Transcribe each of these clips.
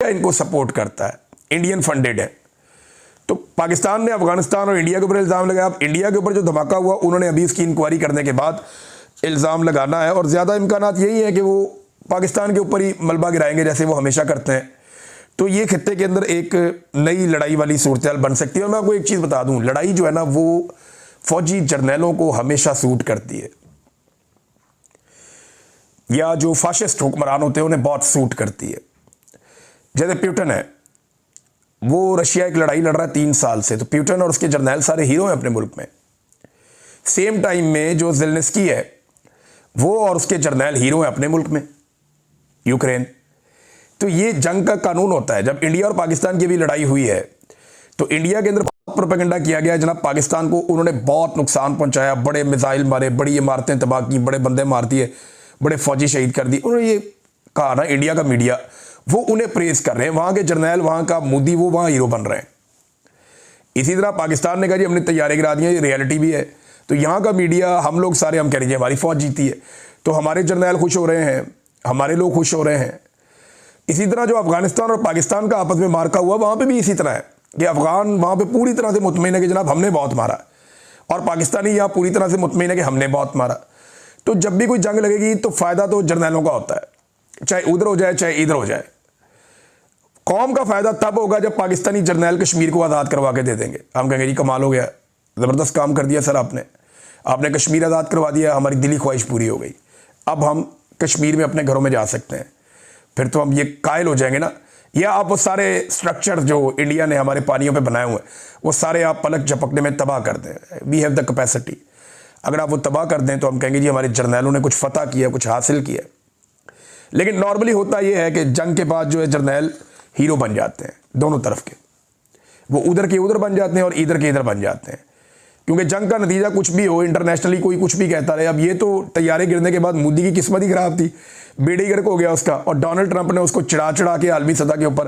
America इनको support करता है, इंडियन फंडेड है। तो पाकिस्तान ने अफगानिस्तान और इंडिया के ऊपर इल्ज़ाम लगाया। अब इंडिया के ऊपर जो धमाका हुआ, उन्होंने अभी इसकी इंक्वायरी करने के बाद इल्ज़ाम लगाना है, और ज़्यादा इम्कानात यही है कि वो पाकिस्तान के ऊपर ही मलबा गिराएंगे जैसे वो हमेशा करते हैं। तो ये खित्ते के अंदर एक नई लड़ाई वाली सूरत हाल बन सकती है। और मैं आपको एक चीज़ बता दूं, लड़ाई जो है ना वो फौजी जर्नैलों को हमेशा सूट करती है, या जो फाशिस्ट हुक्मरान होते हैं उन्हें बहुत सूट करती है। जैसे प्यूटन है, वो रशिया एक लड़ाई लड़ रहा है 3 साल से, तो प्यूटन और उसके जर्नैल सारे हीरो हैं अपने मुल्क में। सेम टाइम में जो ज़ेलेंस्की है वो और उसके जर्नैल हीरो हैं अपने मुल्क में, यूक्रेन। तो ये जंग का कानून होता है। जब इंडिया और पाकिस्तान की भी लड़ाई हुई है तो इंडिया के अंदर बहुत प्रोपेगेंडा किया गया जनाब, पाकिस्तान को उन्होंने बहुत नुकसान पहुंचाया, बड़े मिसाइल मारे, बड़ी इमारतें तबाह की, बड़े बंदे मार दिए, बड़े फौजी शहीद कर दिए। उन्होंने ये कहा ना, इंडिया का मीडिया वो उन्हें प्रेस कर रहे हैं, वहां के जर्नैल, वहां का मोदी, वो वहां हीरो बन रहे हैं। इसी तरह पाकिस्तान ने कहा जी हमने तैयारी गिरा दी है, ये रियलिटी भी है। तो यहाँ का मीडिया, हम लोग सारे हम कह रहे हैं हमारी फौज जीती है, तो हमारे जर्नैल खुश हो रहे हैं, हमारे लोग खुश हो रहे हैं। इसी तरह जो अफगानिस्तान और पाकिस्तान का आपस में मार्का हुआ, वहां पे भी इसी तरह है कि अफगान वहां पे पूरी तरह से मुतमईन है कि जनाब हमने बहुत मारा, और पाकिस्तानी यहाँ पूरी तरह से मुतमईन है कि हमने बहुत मारा। तो जब भी कोई जंग लगेगी तो फायदा तो जर्नैलों का होता है, चाहे उधर हो जाए चाहे इधर हो जाए। कौम का फायदा तब होगा जब पाकिस्तानी जर्नैल कश्मीर को आज़ाद करवा के दे देंगे। हम कहेंगे जी कमाल हो गया, ज़बरदस्त काम कर दिया सर आपने कश्मीर आज़ाद करवा दिया, हमारी दिली ख्वाहिश पूरी हो गई, अब हम कश्मीर में अपने घरों में जा सकते हैं। फिर तो हम ये कायल हो जाएंगे ना। या आप वो सारे स्ट्रक्चर जो इंडिया ने हमारे पानियों पे बनाए हुए हैं, वो सारे आप पलक झपकने में तबाह कर दें। We have the capacity. अगर आप वो तबाह कर दें तो हम कहेंगे जी हमारे जर्नैलों ने कुछ फतह किया, कुछ हासिल किया। लेकिन नॉर्मली होता यह है कि जंग के बाद जो है जर्नैल हीरो बन जाते हैं, दोनों तरफ के। वो उधर के उधर बन जाते हैं और इधर के इधर बन जाते हैं, क्योंकि जंग का नतीजा कुछ भी हो, इंटरनेशनली कोई कुछ भी कहता रहे। अब ये तो तैयारे गिरने के बाद मोदी की किस्मत ही खराब थी, बेड़ी गर्क हो गया उसका, और डोनाल्ड ट्रंप ने उसको चिढ़ा चिढ़ा के आलमी सतह के ऊपर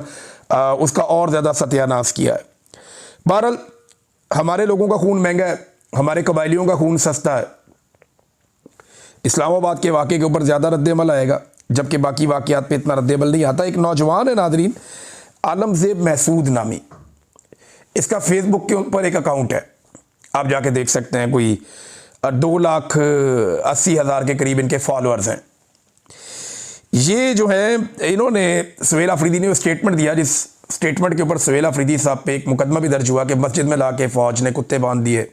उसका और ज़्यादा सत्यानाश किया है। बहरहाल हमारे लोगों का खून महंगा है, हमारे कबायलियों का खून सस्ता है। इस्लामाबाद के वाक़े के ऊपर ज़्यादा रद्द-ए-अमल आएगा, जबकि बाकी वाक़यात पे इतना रद्द-ए-अमल नहीं आता। एक नौजवान है नादरीन, आलमज़ेब महसूद नामी, इसका फेसबुक के ऊपर एक अकाउंट है, आप जाके देख सकते हैं। कोई 2,80,000 के करीब इनके फॉलोअर्स हैं। ये जो है, इन्होंने सुहेल अफरीदी ने स्टेटमेंट दिया, जिस स्टेटमेंट के ऊपर सुहेल अफरीदी साहब पे एक मुकदमा भी दर्ज हुआ कि मस्जिद में ला के फ़ौज ने कुत्ते बांध दिए,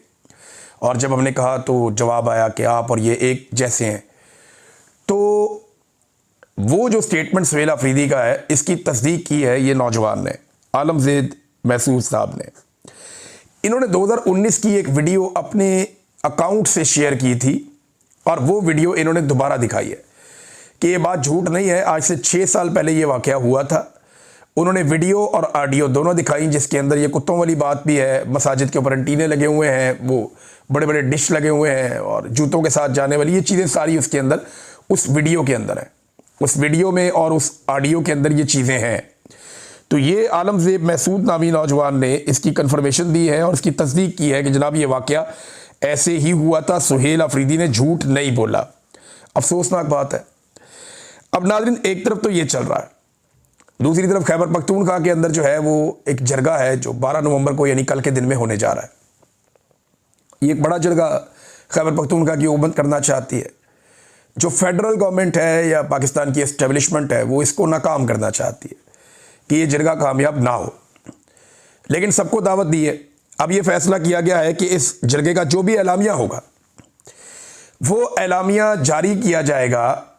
और जब हमने कहा तो जवाब आया कि आप और ये एक जैसे हैं। तो वो जो स्टेटमेंट सुहेल अफरीदी का है, इसकी तस्दीक की है ये नौजवान ने, आलमज़ेब महसूद साहब ने। इन्होंने 2019 की एक वीडियो अपने अकाउंट से शेयर की थी, और वो वीडियो इन्होंने दोबारा दिखाई है कि ये बात झूठ नहीं है। आज से 6 साल पहले ये वाक़या हुआ था। उन्होंने वीडियो और ऑडियो दोनों दिखाई, जिसके अंदर ये कुत्तों वाली बात भी है, मसाजिद के ऊपर एंटीने लगे हुए हैं, वो बड़े बड़े डिश लगे हुए हैं, और जूतों के साथ जाने वाली ये चीज़ें सारी उसके अंदर, उस वीडियो के अंदर है। उस वीडियो में और उस ऑडियो के अंदर ये चीज़ें हैं। तो ये आलमज़ेब महसूद नामी नौजवान ने इसकी कन्फर्मेशन दी है और इसकी तस्दीक की है कि जनाब ये वाक़या ऐसे ही हुआ था, सुहेल अफरीदी ने झूठ नहीं बोला। अफसोसनाक बात है। अब नाज़रीन, एक तरफ तो ये चल रहा है, दूसरी तरफ खैबर पख्तूनख्वा के अंदर जो है वो एक जरगा है जो 12 नवंबर को यानी कल के दिन में होने जा रहा है। ये एक बड़ा जरगा खैबर पख्तूनख्वा की हुकूमत करना चाहती है। जो फेडरल गवर्नमेंट है या पाकिस्तान की एस्टेब्लिशमेंट है, वो इसको नाकाम करना चाहती है कि ये जरगा कामयाब ना हो। लेकिन सबको दावत दी है। अब ये फैसला किया गया है कि इस जरगे का जो भी एलामिया होगा, वो एलामिया जारी किया जाएगा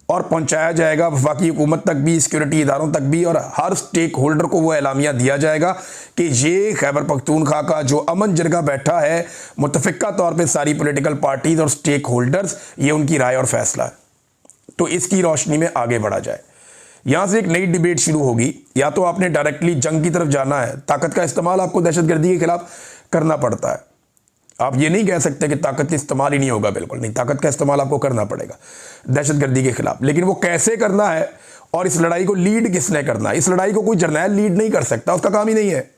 और पहुंचाया जाएगा वफाकी हुकूमत तक भी, सिक्योरिटी इदारों तक भी, और हर स्टेक होल्डर को वो एलामिया दिया जाएगा कि ये खैबर पख्तूनख्वा का जो अमन जरगा बैठा है, मुतफ़िक़ा तौर पे सारी पॉलिटिकल पार्टीज़ और स्टेक होल्डर्स, ये उनकी राय और फैसला है। तो इसकी रोशनी में आगे बढ़ा जाए। यहाँ से एक नई डिबेट शुरू होगी। या तो आपने डायरेक्टली जंग की तरफ जाना है, ताकत का इस्तेमाल आपको दहशतगर्दी के खिलाफ करना पड़ता है। आप ये नहीं कह सकते कि ताकत का इस्तेमाल ही नहीं होगा, बिल्कुल नहीं, ताकत का इस्तेमाल आपको करना पड़ेगा दहशतगर्दी के खिलाफ। लेकिन वो कैसे करना है और इस लड़ाई को लीड किसने करना है? इस लड़ाई को कोई जर्नैल लीड नहीं कर सकता, उसका काम ही नहीं है।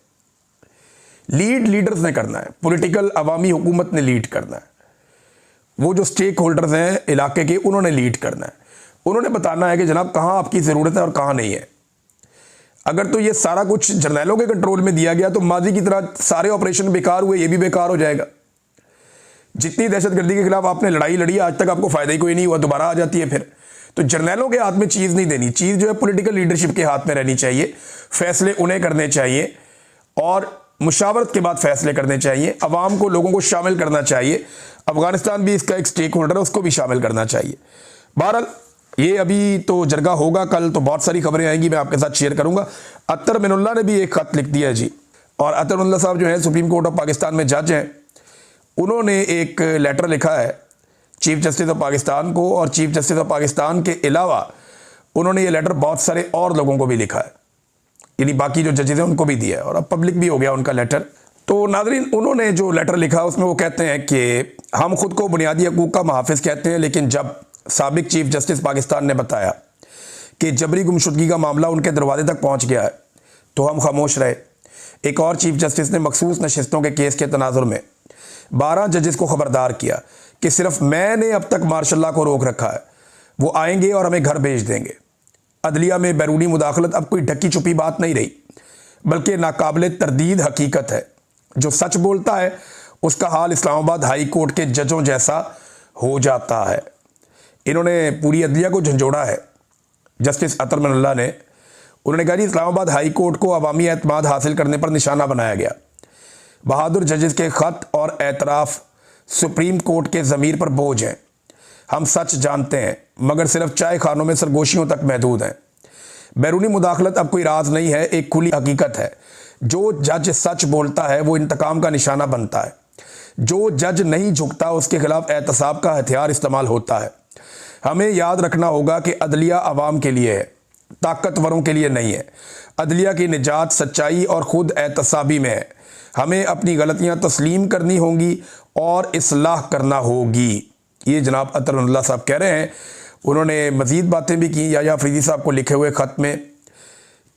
लीड लीडर्स ने करना है, पॉलिटिकल अवामी हुकूमत ने लीड करना है। वो जो स्टेक होल्डर्स हैं इलाके के, उन्होंने लीड करना है। उन्होंने बताना है कि जनाब कहाँ आपकी ज़रूरत है और कहाँ नहीं है। अगर तो ये सारा कुछ जर्नैलों के कंट्रोल में दिया गया तो माजी की तरह सारे ऑपरेशन बेकार हुए, ये भी बेकार हो जाएगा। जितनी दहशतगर्दी के खिलाफ आपने लड़ाई लड़ी, आज तक आपको फायदा ही कोई नहीं हुआ, दोबारा आ जाती है फिर। तो जर्नैलों के हाथ में चीज़ नहीं देनी, चीज़ जो है पॉलिटिकल लीडरशिप के हाथ में रहनी चाहिए। फैसले उन्हें करने चाहिए और मुशावरत के बाद फैसले करने चाहिए। अवाम को, लोगों को शामिल करना चाहिए। अफगानिस्तान भी इसका एक स्टेक होल्डर है, उसको भी शामिल करना चाहिए। बहरहाल ये अभी तो जरगा होगा, कल तो बहुत सारी खबरें आएंगी, मैं आपके साथ शेयर करूंगा। अत्तर मिनुल्लाह ने भी एक खत लिख दिया जी, और अत्तर मिनुल्लाह साहब जो है सुप्रीम कोर्ट ऑफ पाकिस्तान में जज हैं। उन्होंने एक लेटर लिखा है चीफ जस्टिस ऑफ पाकिस्तान को, और चीफ जस्टिस ऑफ पाकिस्तान के अलावा उन्होंने ये लेटर बहुत सारे और लोगों को भी लिखा है, यानी बाकी जो जजेस हैं उनको भी दिया है, और अब पब्लिक भी हो गया उनका लेटर। तो नाज़रीन, उन्होंने जो लेटर लिखा उसमें वो कहते हैं कि हम खुद को बुनियादी हकूक़ का मुहाफ़िज़ कहते हैं, लेकिन जब साबिक चीफ जस्टिस पाकिस्तान ने बताया कि जबरी गुमशुदगी का मामला उनके दरवाजे तक पहुंच गया है तो हम खामोश रहे। एक और चीफ जस्टिस ने मखसूस नशिस्तों के केस के तनाजुर में 12 जजेस को खबरदार किया कि सिर्फ मैंने अब तक मार्शल लॉ को रोक रखा है, वो आएंगे और हमें घर भेज देंगे। अदलिया में बैरूनी मुदाखलत अब कोई ढकी छुपी बात नहीं रही, बल्कि नाकाबिले तरदीद हकीकत है। जो सच बोलता है उसका हाल इस्लामाबाद हाई कोर्ट के जजों जैसा हो जाता है। इन्होंने पूरी अदलिया को झंझोड़ा है जस्टिस अतर मिनुल्लाह ने। उन्होंने कहा जी इस्लामाबाद हाई कोर्ट को अवामी एतमाद हासिल करने पर निशाना बनाया गया। बहादुर जजेस के ख़त और एतराफ़ सुप्रीम कोर्ट के ज़मीर पर बोझ हैं। हम सच जानते हैं मगर सिर्फ चाय खानों में सरगोशियों तक महदूद हैं। बैरूनी मुदाखलत अब कोई राज नहीं है, एक खुली हकीकत है। जो जज सच बोलता है वो इंतकाम का निशाना बनता है। जो जज नहीं झुकता उसके खिलाफ एहतसाब का हथियार इस्तेमाल होता है। हमें याद रखना होगा कि अदलिया अवाम के लिए है, ताकतवरों के लिए नहीं है। अदलिया की निजात सच्चाई और ख़ुद एहतसाबी में है। हमें अपनी गलतियां तस्लीम करनी होंगी और इस्लाह करना होगी। ये जनाब अतर मिनुल्लाह साहब कह रहे हैं। उन्होंने मज़ीद बातें भी की याया अफरीदी साहब को लिखे हुए ख़त में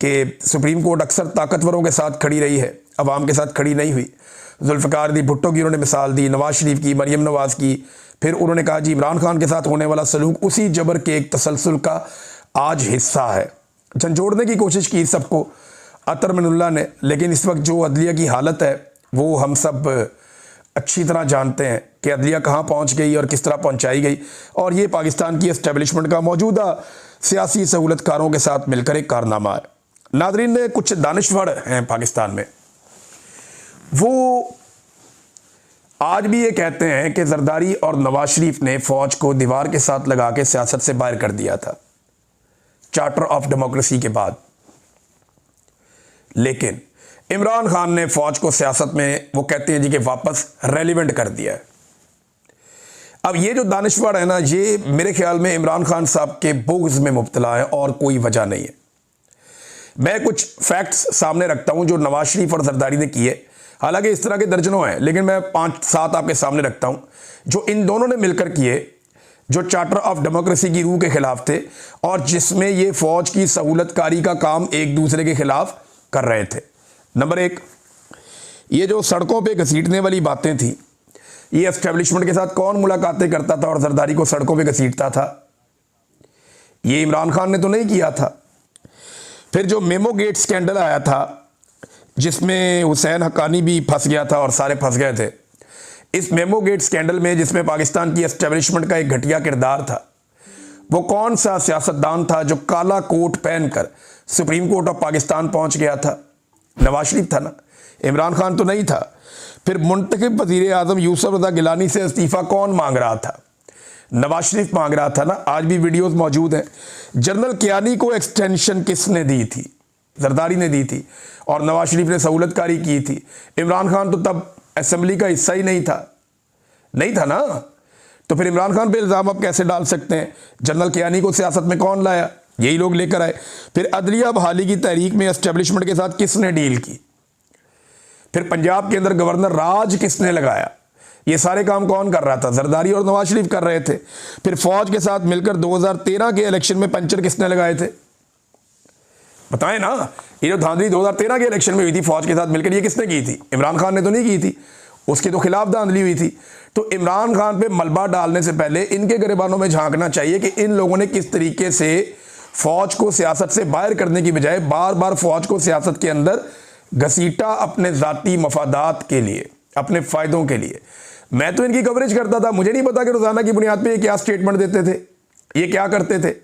कि सुप्रीम कोर्ट अक्सर ताकतवरों के साथ खड़ी रही है, अवाम के साथ खड़ी नहीं हुई। जुल्फ़िकार अली भुट्टो की उन्होंने मिसाल दी, नवाज शरीफ की, मरियम नवाज़ की। फिर उन्होंने कहा जी इमरान खान के साथ होने वाला सलूक उसी जबर के एक तसलसल का आज हिस्सा है। झंझोड़ने की कोशिश की सबको अतर मिनुल्लाह ने, लेकिन इस वक्त जो अदलिया की हालत है वो हम सब अच्छी तरह जानते हैं कि अदलिया कहाँ पहुँच गई और किस तरह पहुँचाई गई। और ये पाकिस्तान की एस्टेब्लिशमेंट का मौजूदा सियासी सहूलतकारों के साथ मिलकर एक कारनामा है। नादरीन ने कुछ दानिश्वर हैं पाकिस्तान में, वो आज भी ये कहते हैं कि जरदारी और नवाज शरीफ ने फौज को दीवार के साथ लगा के सियासत से बाहर कर दिया था चार्टर ऑफ डेमोक्रेसी के बाद, लेकिन इमरान खान ने फौज को सियासत में वो कहते हैं जी कि वापस रेलिवेंट कर दिया है। अब ये जो दानिश्वर है ना, ये मेरे ख्याल में इमरान खान साहब के बुग़्ज़ में मुब्तला है और कोई वजह नहीं है। मैं कुछ फैक्ट्स सामने रखता हूं जो नवाज शरीफ और जरदारी ने किए, हालांकि इस तरह के दर्जनों हैं, लेकिन मैं 5-7 आपके सामने रखता हूं जो इन दोनों ने मिलकर किए, जो चार्टर ऑफ डेमोक्रेसी की रूह के खिलाफ थे और जिसमें ये फौज की सहूलतकारी का काम एक दूसरे के खिलाफ कर रहे थे। नंबर 1, ये जो सड़कों पे घसीटने वाली बातें थी, ये एस्टेब्लिशमेंट के साथ कौन मुलाकातें करता था और जरदारी को सड़कों पे घसीटता था? ये इमरान खान ने तो नहीं किया था। फिर जो मेमो गेट स्कैंडल आया था जिसमें हुसैन हक्कानी भी फंस गया था और सारे फंस गए थे, इस मेमो गेट स्कैंडल में जिसमें पाकिस्तान की एस्टेब्लिशमेंट का एक घटिया किरदार था, वो कौन सा सियासतदान था जो काला कोट पहनकर सुप्रीम कोर्ट ऑफ पाकिस्तान पहुंच गया था? नवाज शरीफ था ना, इमरान खान तो नहीं था। फिर मुंतखब वज़ीर आज़म यूसुफ रज़ा गिलानी से इस्तीफ़ा कौन मांग रहा था? नवाज शरीफ मांग रहा था ना, आज भी वीडियोस मौजूद हैं। जनरल कियानी को एक्सटेंशन किसने दी थी? जरदारी ने दी थी और नवाज शरीफ ने सहूलतकारी की थी। इमरान खान तो तब असेंबली का हिस्सा ही नहीं था ना, तो फिर इमरान खान पे इल्ज़ाम आप कैसे डाल सकते हैं? जनरल कियानी को सियासत में कौन लाया? यही लोग लेकर आए। फिर अदलिया बहाली की तहरीक में एस्टेब्लिशमेंट के साथ किसने डील की? फिर पंजाब के अंदर गवर्नर राज किसने लगाया? ये सारे काम कौन कर रहा था? जरदारी और नवाज शरीफ कर रहे थे। फिर फौज के साथ मिलकर 2013 के इलेक्शन में पंचर किसने लगाए थे? बताएं ना। ये जो धांधली 2013 के इलेक्शन में हुई थी फौज के साथ मिलकर, ये किसने की थी? इमरान खान ने तो नहीं की थी, उसके तो खिलाफ धांधली हुई थी। तो इमरान खान पे मलबा डालने से पहले इनके गिरबानों में झांकना चाहिए कि इन लोगों ने किस तरीके से फौज को सियासत से बाहर करने की बजाय बार बार फौज को सियासत के अंदर घसीटा अपने ज़ाती मफादात के लिए, अपने फ़ायदों के लिए। मैं तो इनकी कवरेज करता था, मुझे नहीं पता कि रोज़ाना की बुनियाद पे ये क्या स्टेटमेंट देते थे, ये क्या करते थे।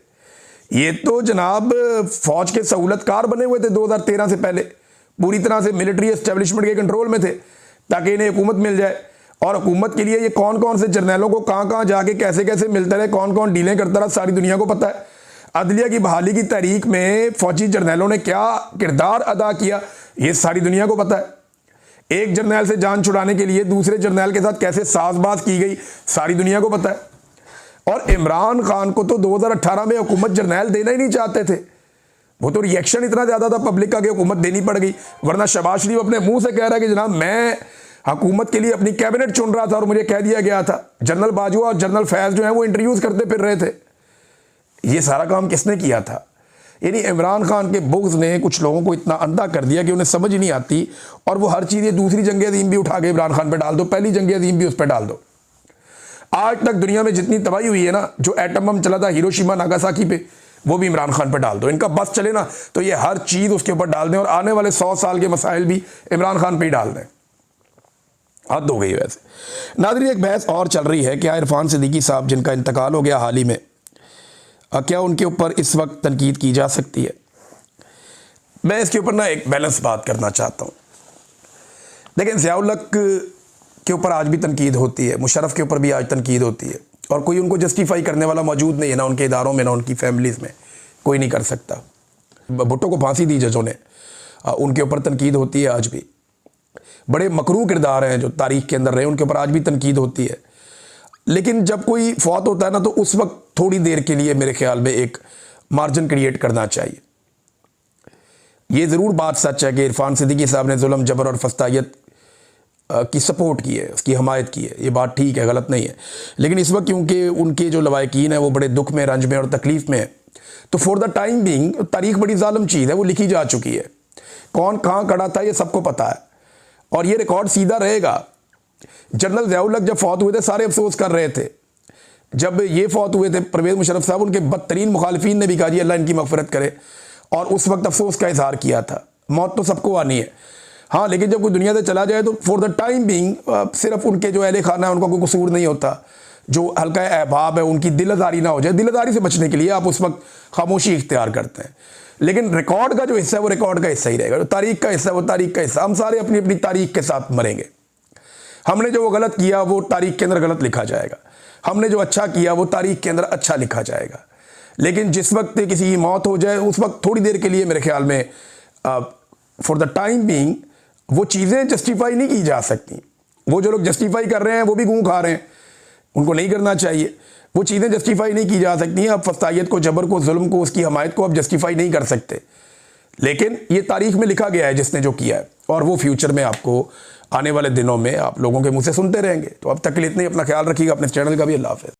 ये तो जनाब फौज के सहूलतकार बने हुए थे 2013 से पहले, पूरी तरह से मिलिट्री एस्टेब्लिशमेंट के कंट्रोल में थे ताकि इन्हें हुकूमत मिल जाए। और हुकूमत के लिए ये कौन कौन से जर्नैलों को कहाँ कहाँ जाके कैसे कैसे मिलते रहे, कौन कौन डीलें करता रहा, सारी दुनिया को पता है। अदलिया की बहाली की तहरीक में फौजी जर्नैलों ने क्या किरदार अदा किया, ये सारी दुनिया को पता है। एक जर्नैल से जान छुड़ाने के लिए दूसरे जर्नैल के साथ कैसे साजबाज की गई, सारी दुनिया को पता है। और इमरान खान को तो 2018 में हुकूमत जर्नैल देना ही नहीं चाहते थे, वो तो रिएक्शन इतना ज़्यादा था पब्लिक का कि हुकूमत देनी पड़ गई। वरना शहबाज शरीफ अपने मुंह से कह रहा है कि जनाब मैं हुकूमत के लिए अपनी कैबिनेट चुन रहा था और मुझे कह दिया गया था। जनरल बाजवा और जनरल फैज़ जो है वो इंटरव्यूज़ करते फिर रहे थे। ये सारा काम किसने किया था? यानी इमरान खान के बुग़्ज़ ने कुछ लोगों को इतना अंधा कर दिया कि उन्हें समझ ही नहीं आती, और वो हर चीज़, ये दूसरी जंग अज़ीम भी उठा के इमरान खान पर डाल दो, पहली जंग अज़ीम भी उस पर डाल दो। आज तक दुनिया में जितनी तबाही हुई है ना, जो एटम बम चला था हिरोशिमा नागासाकी पे, वो भी इमरान खान पर डाल दो। इनका बस चले ना तो ये हर चीज़ उसके ऊपर डाल दें, और आने वाले 100 साल के मसाइल भी इमरान खान पे ही डाल दें। हद हो गई। वैसे नाज़रीन, एक बहस और चल रही है, क्या इरफान सिद्दीकी साहब जिनका इंतकाल हो गया हाल ही में, क्या उनके ऊपर इस वक्त तनकीद की जा सकती है? मैं इसके ऊपर ना एक बैलेंस बात करना चाहता हूँ। लेकिन ज़ियाउल हक के ऊपर आज भी तनकीद होती है, मुशर्रफ के ऊपर भी आज तनकीद होती है, और कोई उनको जस्टिफाई करने वाला मौजूद नहीं है, ना उनके इदारों में ना उनकी फैमिलीज़ में, कोई नहीं कर सकता। भुट्टो को फांसी दी जजों ने, उनके ऊपर तनकीद होती है आज भी। बड़े मकरू किरदार हैं जो तारीख़ के अंदर रहे, उनके ऊपर आज भी तनकीद होती है। लेकिन जब कोई फौत होता है ना, तो उस वक्त थोड़ी देर के लिए मेरे ख्याल में एक मार्जिन क्रिएट करना चाहिए। ये ज़रूर बात सच है कि इरफान सिद्दीकी साहब ने जुल्म, जबर और फस्तायत की सपोर्ट की है, उसकी हमायत की है, ये बात ठीक है, गलत नहीं है। लेकिन इस वक्त क्योंकि उनके जो लवाकिन हैं वो बड़े दुख में, रंज में और तकलीफ़ में है, तो फॉर द टाइम बीइंग तारीख़ बड़ी ज़ालिम चीज़ है, वो लिखी जा चुकी है। कौन कहाँ खड़ा था ये सबको पता है, और ये रिकॉर्ड सीधा रहेगा। जनरल ज़ियाउल हक जब फौत हुए थे सारे अफसोस कर रहे थे। जब ये फौत हुए थे परवेज़ मुशर्रफ साहब, उनके बदतरीन मुखालिफिन ने भी कहा जी अल्लाह इनकी मग़फ़िरत करे, और उस वक्त अफसोस का इजहार किया था। मौत तो सबको आनी है, हाँ, लेकिन जब कोई दुनिया से चला जाए तो फॉर द टाइम बीइंग सिर्फ उनके जो अहले खाना है उनका कोई कसूर नहीं होता। जो हल्का अहबाब है उनकी दिलदारी ना हो जाए, दिलदारी से बचने के लिए आप उस वक्त खामोशी इख्तियार करते हैं। लेकिन रिकॉर्ड का जो हिस्सा है वो रिकॉर्ड का हिस्सा ही रहेगा, जो तारीख़ का हिस्सा है वो तारीख़ का हिस्सा। हम सारे अपनी अपनी तारीख़ के साथ मरेंगे। हमने जो वो गलत किया वो तारीख़ के अंदर गलत लिखा जाएगा, हमने जो अच्छा किया वो तारीख़ के अंदर अच्छा लिखा जाएगा। लेकिन जिस वक्त किसी की मौत हो जाए उस वक्त थोड़ी देर के लिए मेरे ख्याल में फॉर द टाइम बीइंग वो चीज़ें जस्टिफाई नहीं की जा सकती। वो जो लोग जस्टिफाई कर रहे हैं वो भी गूं खा रहे हैं, उनको नहीं करना चाहिए। वो चीज़ें जस्टिफाई नहीं की जा सकती हैं। अब फस्तायत को, जबर को, जुल्म को, उसकी हमायत को अब जस्टिफाई नहीं कर सकते। लेकिन ये तारीख़ में लिखा गया है जिसने जो किया है, और वो फ्यूचर में आपको आने वाले दिनों में आप लोगों के मुँह से सुनते रहेंगे। तो अब तक के लिए इतना ही, अपना ख्याल रखिएगा, अपने चैनल का भी। अल्लाह हाफ़िज़।